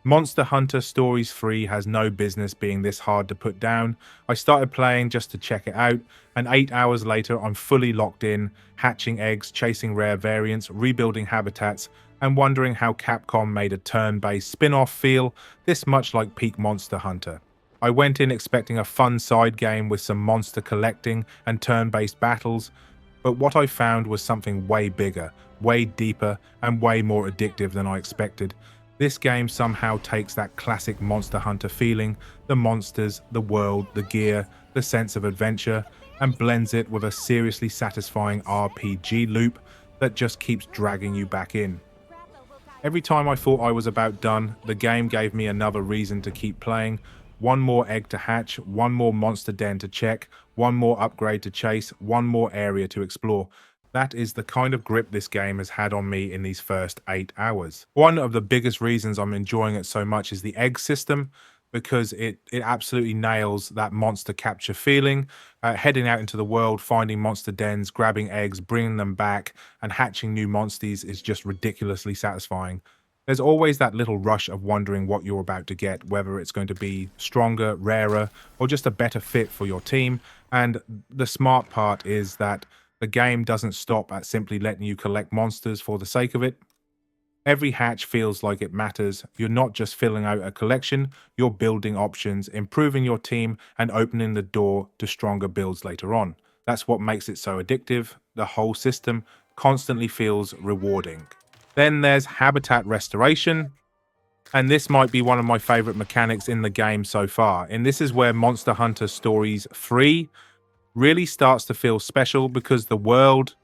Monster Hunter Stories 3 has no business being this hard to put down. I started playing just to check it out, and 8 hours later I'm fully locked in, hatching eggs, chasing rare variants, rebuilding habitats, and wondering how Capcom made a turn-based spin-off feel this much like peak Monster Hunter. I went in expecting a fun side game with some monster collecting and turn-based battles, but what I found was something way bigger, way deeper, and way more addictive than I expected. This game somehow takes that classic Monster Hunter feeling, the monsters, the world, the gear, the sense of adventure, and blends it with a seriously satisfying RPG loop that just keeps dragging you back in. Every time I thought I was about done, the game gave me another reason to keep playing. One more egg to hatch, one more monster den to check, one more upgrade to chase, one more area to explore. That is the kind of grip this game has had on me in these first 8 hours. One of the biggest reasons I'm enjoying it so much is the egg system, because it absolutely nails that monster capture feeling. Heading out into the world, finding monster dens, grabbing eggs, bringing them back, and hatching new monsters is just ridiculously satisfying. There's always that little rush of wondering what you're about to get, whether it's going to be stronger, rarer, or just a better fit for your team. And the smart part is that the game doesn't stop at simply letting you collect monsters for the sake of it. Every hatch feels like it matters. You're not just filling out a collection, you're building options, improving your team, and opening the door to stronger builds later on. That's what makes it so addictive. The whole system constantly feels rewarding. Then there's habitat restoration, and this might be one of my favorite mechanics in the game so far. And this is where Monster Hunter Stories 3 really starts to feel special, because the world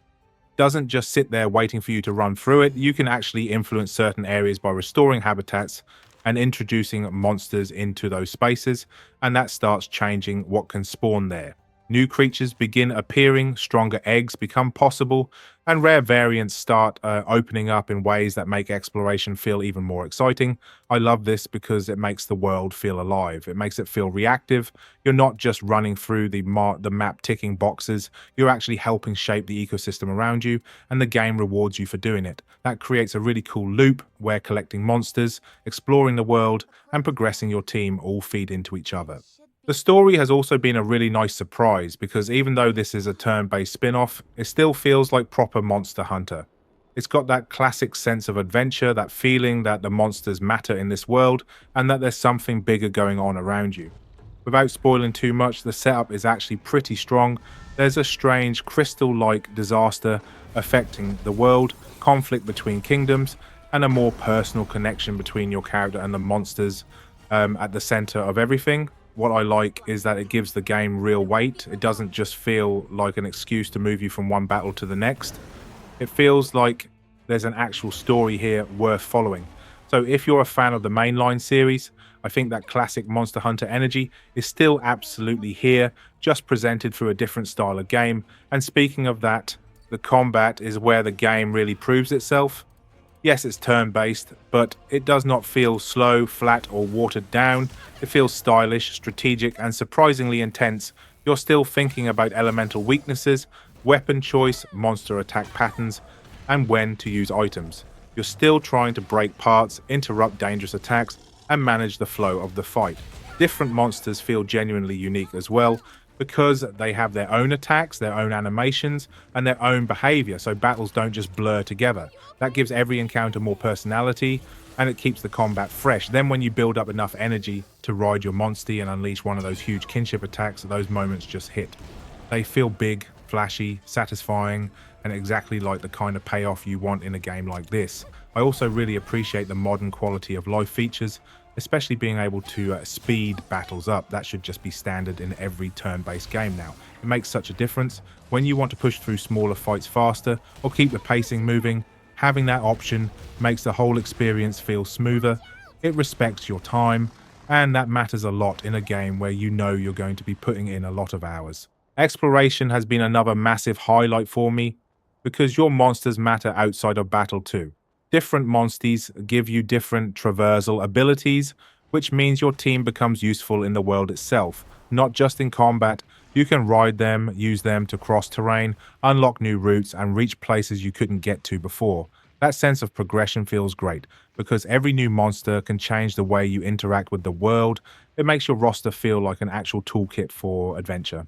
doesn't just sit there waiting for you to run through it. You can actually influence certain areas by restoring habitats and introducing monsters into those spaces, and that starts changing what can spawn there. New creatures begin appearing, stronger eggs become possible, and rare variants start opening up in ways that make exploration feel even more exciting. I love this because it makes the world feel alive. It makes it feel reactive. You're not just running through the map ticking boxes, you're actually helping shape the ecosystem around you, and the game rewards you for doing it. That creates a really cool loop where collecting monsters, exploring the world, and progressing your team all feed into each other. The story has also been a really nice surprise, because even though this is a turn-based spin-off, it still feels like proper Monster Hunter. It's got that classic sense of adventure, that feeling that the monsters matter in this world, and that there's something bigger going on around you. Without spoiling too much, the setup is actually pretty strong. There's a strange crystal-like disaster affecting the world, conflict between kingdoms, and a more personal connection between your character and the monsters at the center of everything. What I like is that it gives the game real weight. It doesn't just feel like an excuse to move you from one battle to the next. It feels like there's an actual story here worth following. So if you're a fan of the mainline series, I think that classic Monster Hunter energy is still absolutely here, just presented through a different style of game. And speaking of that, the combat is where the game really proves itself. Yes, it's turn-based, but it does not feel slow, flat, or watered down. It feels stylish, strategic, and surprisingly intense. You're still thinking about elemental weaknesses, weapon choice, monster attack patterns, and when to use items. You're still trying to break parts, interrupt dangerous attacks, and manage the flow of the fight. Different monsters feel genuinely unique as well, because they have their own attacks, their own animations, and their own behavior, so battles don't just blur together. That gives every encounter more personality, and it keeps the combat fresh. Then when you build up enough energy to ride your monstie and unleash one of those huge kinship attacks, those moments just hit. They feel big, flashy, satisfying, and exactly like the kind of payoff you want in a game like this. I also really appreciate the modern quality of life features, especially being able to speed battles up. That should just be standard in every turn-based game now. It makes such a difference. When you want to push through smaller fights faster or keep the pacing moving, having that option makes the whole experience feel smoother. It respects your time, and that matters a lot in a game where you know you're going to be putting in a lot of hours. Exploration has been another massive highlight for me, because your monsters matter outside of battle too. Different monsties give you different traversal abilities, which means your team becomes useful in the world itself, not just in combat. You can ride them, use them to cross terrain, unlock new routes, and reach places you couldn't get to before. That sense of progression feels great because every new monster can change the way you interact with the world. It makes your roster feel like an actual toolkit for adventure.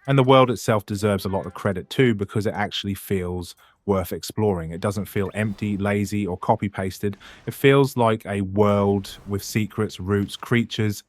And the world itself deserves a lot of credit too because it actually feels worth exploring. It doesn't feel empty, lazy, or copy pasted. It feels like a world with secrets, routes, creatures,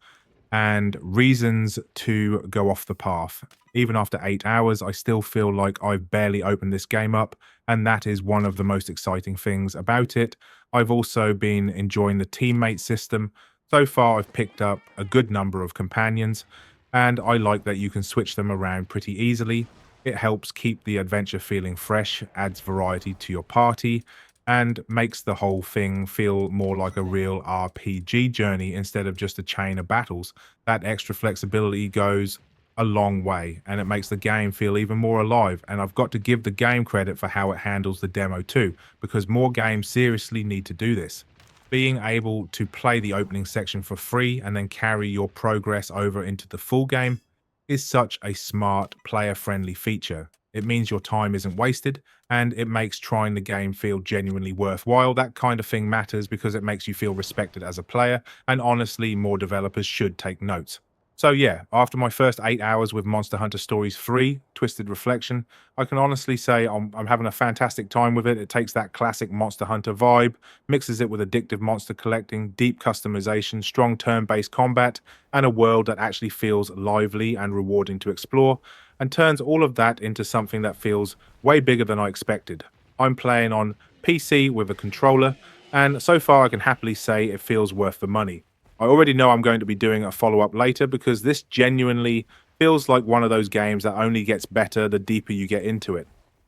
and reasons to go off the path. Even after 8 hours, I still feel like I've barely opened this game up, and that is one of the most exciting things about it. I've also been enjoying the teammate system. So far, I've picked up a good number of companions, and I like that you can switch them around pretty easily. It helps keep the adventure feeling fresh, adds variety to your party, and makes the whole thing feel more like a real RPG journey instead of just a chain of battles. That extra flexibility goes a long way and it makes the game feel even more alive. And I've got to give the game credit for how it handles the demo too, because more games seriously need to do this. Being able to play the opening section for free and then carry your progress over into the full game is such a smart, player-friendly feature. It means your time isn't wasted, and it makes trying the game feel genuinely worthwhile. That kind of thing matters because it makes you feel respected as a player, and honestly, more developers should take notes. So yeah, after my first 8 hours with Monster Hunter Stories 3, Twisted Reflection, I can honestly say I'm having a fantastic time with it. It takes that classic Monster Hunter vibe, mixes it with addictive monster collecting, deep customization, strong turn-based combat, and a world that actually feels lively and rewarding to explore, and turns all of that into something that feels way bigger than I expected. I'm playing on PC with a controller, and so far I can happily say it feels worth the money. I already know I'm going to be doing a follow-up later because this genuinely feels like one of those games that only gets better the deeper you get into it.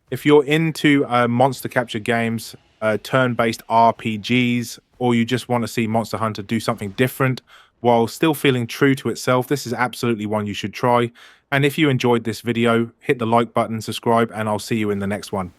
If you're into monster capture games, turn-based RPGs, or you just want to see Monster Hunter do something different while still feeling true to itself, this is absolutely one you should try. And if you enjoyed this video, hit the like button, subscribe, and I'll see you in the next one.